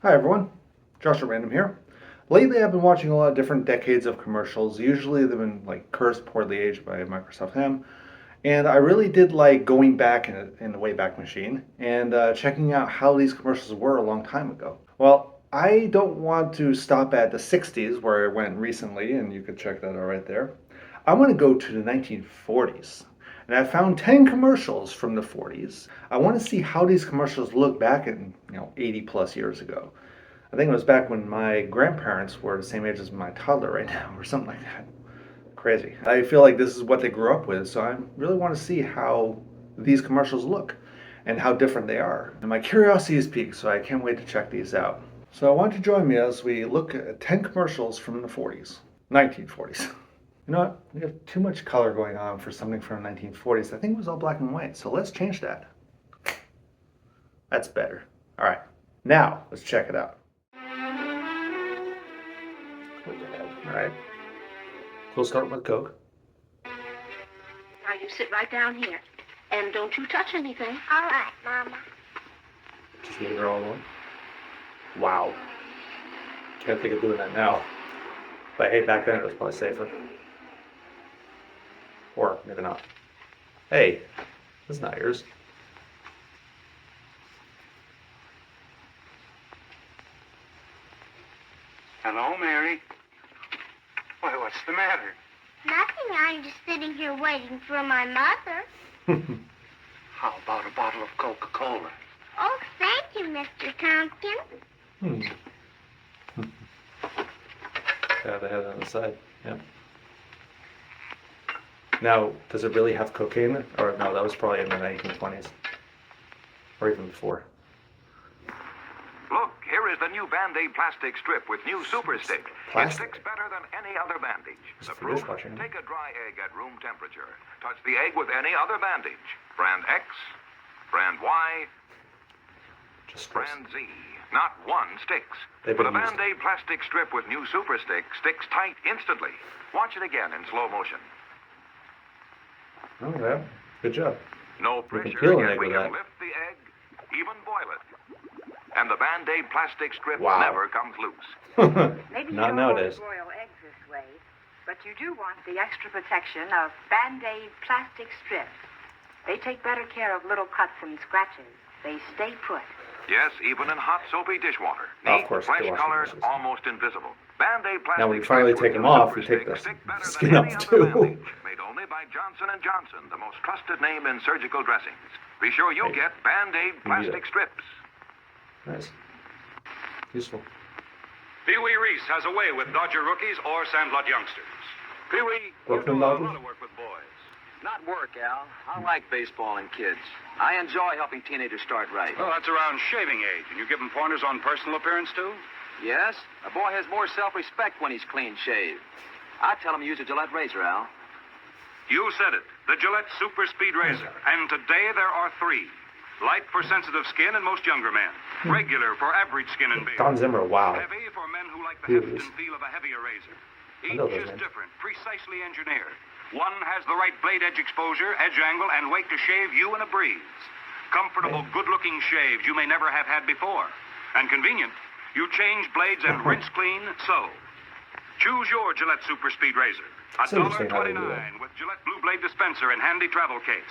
Hi everyone, Joshua Random here. Lately I've been watching a lot of different decades of commercials. Usually they've been like cursed, poorly aged by Microsoft Ham. And I really did like going back in the Wayback Machine and checking out how these commercials were a long time ago. Well, I don't want to stop at the 60s where I went recently, and you could check that out right there. I want to go to the 1940s. And I found 10 commercials from the 40s. I want to see how these commercials look back in, 80 plus years ago. I think it was back when my grandparents were the same age as my toddler right now, or something like that. Crazy. I feel like this is what they grew up with, so I really want to see how these commercials look and how different they are. And my curiosity is piqued, so I can't wait to check these out. So I want you to join me as we look at 10 commercials from the 40s, 1940s. You know what? We have too much color going on for something from the 1940s. I think it was all black and white, so let's change that. That's better. All right, now let's check it out. All right, we'll start with Coke. Now you sit right down here. And don't you touch anything. All right, Mama. Just leave her all alone. Wow. Can't think of doing that now. But hey, back then it was probably safer. Or maybe not. Hey, that's not yours. Hello, Mary. Why, what's the matter? Nothing. I'm just sitting here waiting for my mother. How about a bottle of Coca-Cola? Oh, thank you, Mr. Tompkins. Yeah, they have it on the side. Yeah. Now, does it really have cocaine in it? Or no, that was probably in the 1920s. Or even before. Look, here is the new Band-Aid plastic strip with new Super Stick. It Plastic? sticks better than any other bandage. It's The for proof? dishwashing, huh? Take a dry egg at room temperature. Touch the egg with any other bandage. Brand X, Brand Y, Just strips. Brand Z. Not one sticks. They've But a been used. Band-Aid plastic strip with new Super Stick sticks tight instantly. Watch it again in slow motion. Oh, yeah. Good job. No We can pressure, peel an yet egg we with can that. lift the egg, even boil it. And the Band-Aid plastic strip Wow. never comes loose. Maybe you Not don't nowadays. want to boil eggs this way, but you do want the extra protection of Band-Aid plastic strips. They take better care of little cuts and scratches. They stay put. Yes, even in hot, soapy dishwater. Oh, of Neat, course, fresh dishwashing colored, dishes. almost invisible. Band-Aid plastic Now when you finally strips take with them new off, Super you take Stick the stick better skin than any off, other too. bandage. Made only by Johnson & Johnson, the most trusted name in surgical dressings. Be sure you Hey, get Band-Aid you need plastic it. strips. Nice. Useful. Pee Wee Reese has a way with Dodger rookies or Sandlot youngsters. Pee Wee, you Brooklyn do a Dodgers? lot of work with boys. Not work, Al. I like baseball and kids. I enjoy helping teenagers start right. Well, that's around shaving age, and you give them pointers on personal appearance, too? Yes, a boy has more self-respect when he's clean shaved. I tell him to use a Gillette razor, Al. You said it. The Gillette Super Speed Razor. And today there are 3. Light for sensitive skin and most younger men. Regular for average skin and beard. Don Zimmer, wow. Heavy for men who like the Who heft is? and feel of a heavier razor. I Each know those is names. different, precisely engineered. One has the right blade edge exposure, edge angle, and weight to shave you in a breeze. Comfortable, good-looking shaves you may never have had before. And convenient, you change blades and rinse clean, so. Choose your Gillette Super Speed Razor. It's interesting how they do that. $1.29 with Gillette Blue Blade dispenser and handy travel case.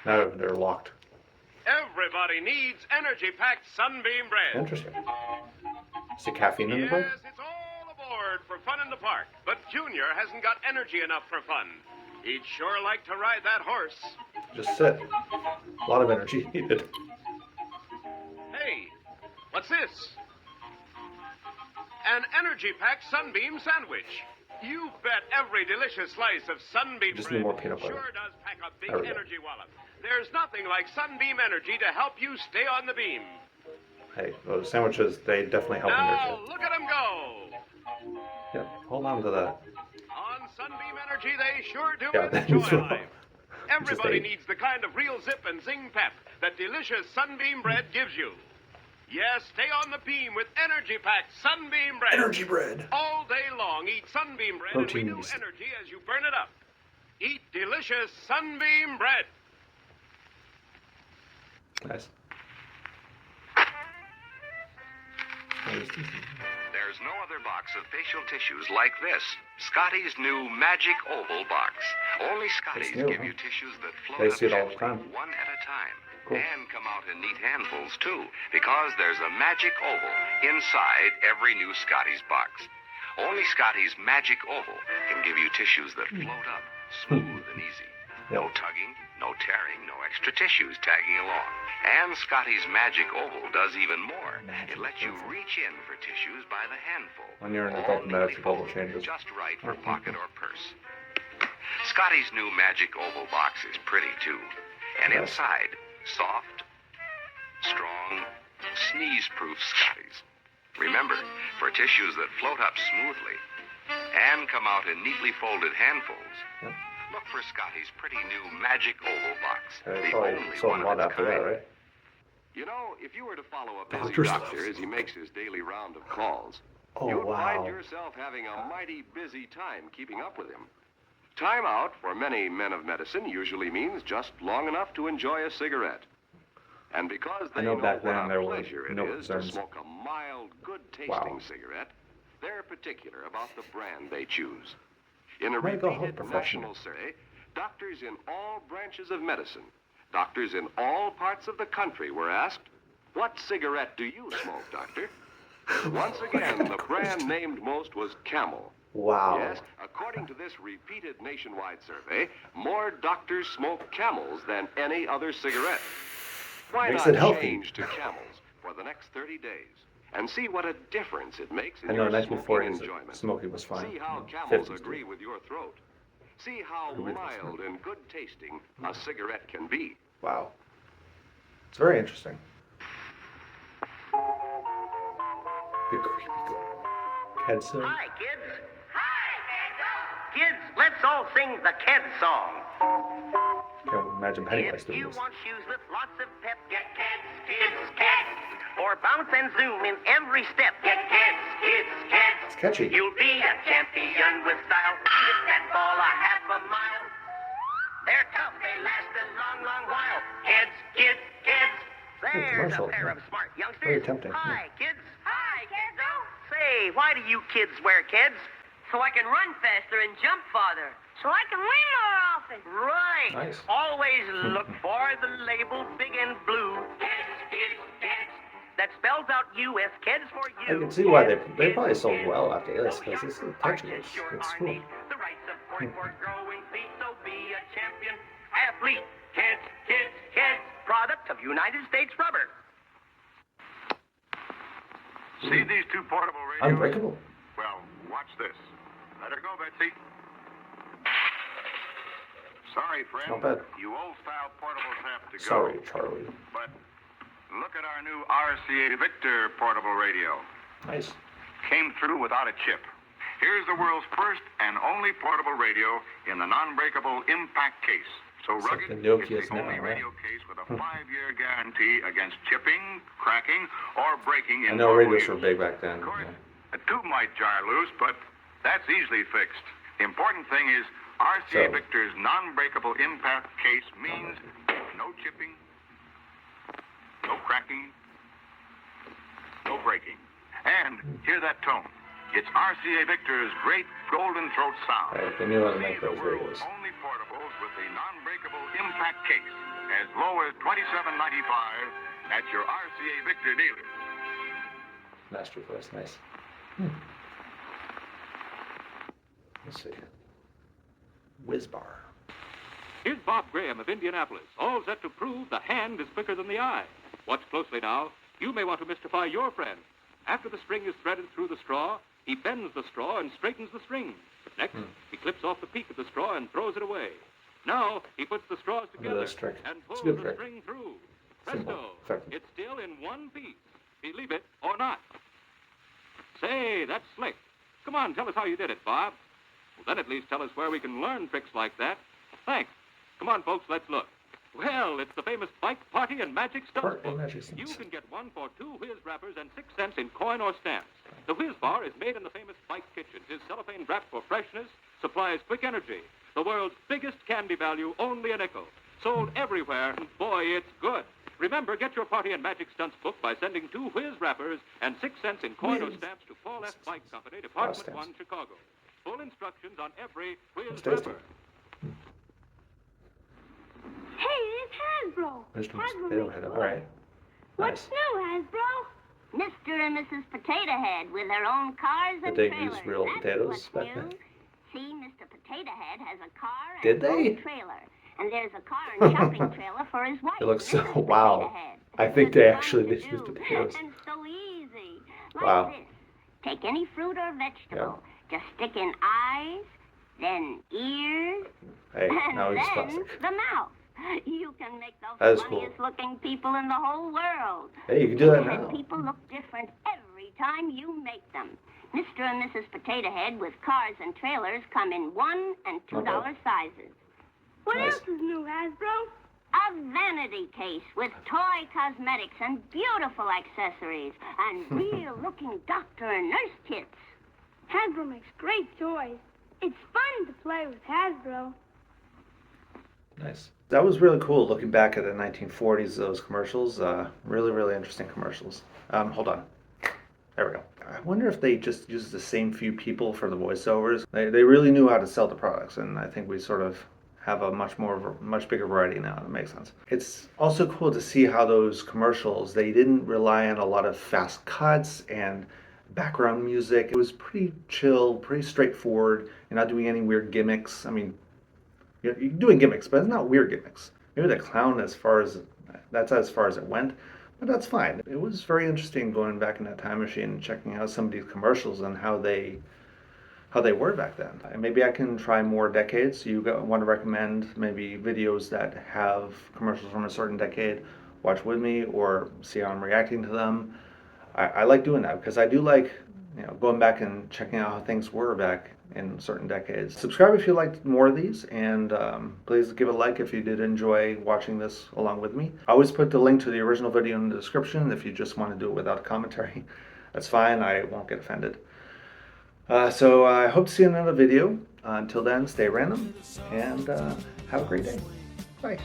Now they're locked. Everybody needs energy-packed Sunbeam bread. Interesting. Is the caffeine in the bread? Yes, it's all aboard for fun in the park. But Junior hasn't got energy enough for fun. He'd sure like to ride that horse. Just sit. A lot of energy needed. Hey, what's this? An energy-packed Sunbeam sandwich. You bet every delicious slice of Sunbeam Just bread need more peanut butter. sure does pack a big There we go. energy wallop. There's nothing like Sunbeam energy to help you stay on the beam. Hey, those sandwiches, they definitely help Now, energy. look at 'em go. Yep, hold on to that. On Sunbeam Energy, they sure do Yeah, enjoy that's right. life. Everybody ate. needs the kind of real zip and zing pep that delicious Sunbeam bread gives you. Yes, stay on the beam with energy-packed Sunbeam bread. Energy bread. All day long, eat Sunbeam bread and renew Proteins. energy as you burn it up. Eat delicious Sunbeam bread. Nice. There's no other box of facial tissues like this. Scotty's new Magic Oval box. Only Scotty's new, give huh? you tissues that They float up see it all the gently, time. one at a time. Cool. And come out in neat handfuls, too, because there's a Magic Oval inside every new Scotty's box. Only Scotty's Magic Oval can give you tissues that float up, smooth and easy. No tugging, no tearing, no extra tissues tagging along. And Scotty's Magic Oval does even more. It lets you reach in for tissues by the handful. When you're in the all Magic neatly Oval folded, changes. just right for pocket or purse. Scotty's new Magic Oval box is pretty, too. And Yes. inside, soft, strong, sneeze-proof Scotties. Remember, for tissues that float up smoothly and come out in neatly folded handfuls, Yep. look for Scotty's pretty new Magic Oval box. They The probably only sold one a lot of its after that, kind. right? You know, if you were to follow a busy Doctor's doctor office. as he makes his daily round of calls, Oh, you'd find wow. yourself having a mighty busy time keeping up with him. Time out for many men of medicine usually means just long enough to enjoy a cigarette. And because they I know know back what then a there were pleasure it no is to concerns. smoke a mild, good-tasting Wow. cigarette, they're particular about the brand they choose. In a Medical repeated professional. national survey, doctors in all branches of medicine, doctors in all parts of the country were asked, "What cigarette do you smoke, doctor?" Once again, the brand named most was Camel. Wow. Yes, according to this repeated nationwide survey, more doctors smoke Camels than any other cigarette. Why Makes not it healthy. change to Camels for the next 30 days and see what a difference it makes in I know your 1940s smoking enjoyment? smoking was fine. See how In the Camels 50s, agree too. with your throat. See how Agree with mild me. and good tasting a cigarette can be. Wow. It's very interesting. The creepy Ked song. Hi, kids. Hi, kids. Let's all sing the Ked song. Can't imagine Pennywise If doing you this. want shoes with lots of pep, get Keds, kids, Keds. Or bounce and zoom in every step, get Keds, kids, Keds. It's catchy. You'll be a champion with style. Hit that ball a half a mile. They're tough, they last a long, long while. Kids, kids, kids. There's a commercial, pair yeah. of smart youngsters. Very tempting, Hi, kids. Hi, kiddo. Say, why do you kids wear Keds? So I can run faster and jump farther. So I can win more often. Right. Nice. Always look for the label big and blue. Kids, kids, kids. That spells out U.S. Kids for I you. can see why they Kids, probably kids, sold kids. well after this, So because it's young touchy. hearts It's sure are cool. neat. The right support for growing feet, so be a champion athlete. Kids, kids, kids. Product of United States Rubber. See these two portable radios? Unbreakable. Well, watch this. Let her go, Betsy. Sorry, friend. Not bad. You old-style portables have to go. Sorry, Charlie. But look at our new RCA Victor portable radio. Nice. Came through without a chip. Here's the world's first and only portable radio in the non-breakable impact case. So It's like rugged, the Nokia's it's the only now, right? radio case with a 5-year guarantee against chipping, cracking, or breaking I in know normal radios were use. big back then. Of course, Yeah. a tube might jar loose, but that's easily fixed. The important thing is RCA So- Victor's non-breakable impact case means no chipping, no cracking, no breaking. And hear that tone. It's RCA Victor's great golden throat sound. Right, they knew how to See make the those world's radios. only portables with the non-breakable impact case as low as $27.95 at your RCA Victor dealer. Masterclass, nice. Let's see. Whizbar. Here's Bob Graham of Indianapolis, all set to prove the hand is quicker than the eye. Watch closely now. You may want to mystify your friend. After the string is threaded through the straw, he bends the straw and straightens the string. Next, he clips off the peak of the straw and throws it away. Now, he puts the straws Look at together this trick. and It's a pulls good the trick. string through. Simple, Presto! effective. It's still in one piece. Believe it or not. Say, that's slick. Come on, tell us how you did it, Bob. Well, then at least tell us where we can learn tricks like that. Thanks. Come on, folks, let's look. Well, it's the famous Bike Party and Magic Stumps Party and book. Magic Stumps. You can get one for 2 whiz wrappers and 6 cents in coin or stamps. The whiz bar is made in the famous Bike Kitchen. His cellophane wrap for freshness supplies quick energy. The world's biggest candy value, only a nickel. Sold everywhere, and boy, it's good. Remember, get your Party and Magic Stunts book by sending 2 Whiz wrappers and 6 cents in coin or Whiz. stamps to Paul F. Bike Company, Department stamps. 1, Chicago. Full instructions on every Whiz It's tasty. wrapper. Hey, it's Hasbro. Mr. Hasbro Potato makes Head. toys. All right. What's new, Hasbro? Mr. and Mrs. Potato Head with their own cars and they trailers. use real That's potatoes what's back new. then? See, Mr. Potato Head has a car and Did his they? own trailer. And there's a car and shopping trailer for his wife. It looks so- Mrs. wow. Potato Head. I think It's they fun actually to did do use potatoes. And so easy. Like Wow. this. Take any fruit or vegetable. Just stick in eyes, then ears, Hey, and now he's then classic. the mouth. You can make That the is cool. funniest looking people in the whole world. Hey, you can do that And now. people look different every time you make them. Mr. and Mrs. Potato Head with cars and trailers come in $1 and $2 sizes. What Nice. else is new, Hasbro? A vanity case with toy cosmetics and beautiful accessories and real-looking doctor and nurse kits. Hasbro makes great toys. It's fun to play with Hasbro. Nice. That was really cool looking back at the 1940s, those commercials. Really, really interesting commercials. Hold on. There we go. I wonder if they just used the same few people for the voiceovers. They really knew how to sell the products, and I think we sort of have a much bigger variety now. That makes sense. It's also cool to see how those commercials, they didn't rely on a lot of fast cuts and background music. It was pretty chill, pretty straightforward. You're not doing any weird gimmicks. I mean, you're doing gimmicks, but it's not weird gimmicks. Maybe the clown, that's as far as it went, but that's fine. It was very interesting going back in that time machine and checking out some of these commercials and how they were back then. And maybe I can try more decades. You want to recommend maybe videos that have commercials from a certain decade, watch with me or see how I'm reacting to them. I like doing that because I do like, going back and checking out how things were back in certain decades. Subscribe if you liked more of these, and please give a like if you did enjoy watching this along with me. I always put the link to the original video in the description if you just want to do it without commentary. That's fine, I won't get offended. So I hope to see you in another video. Until then, stay random, and have a great day. Bye.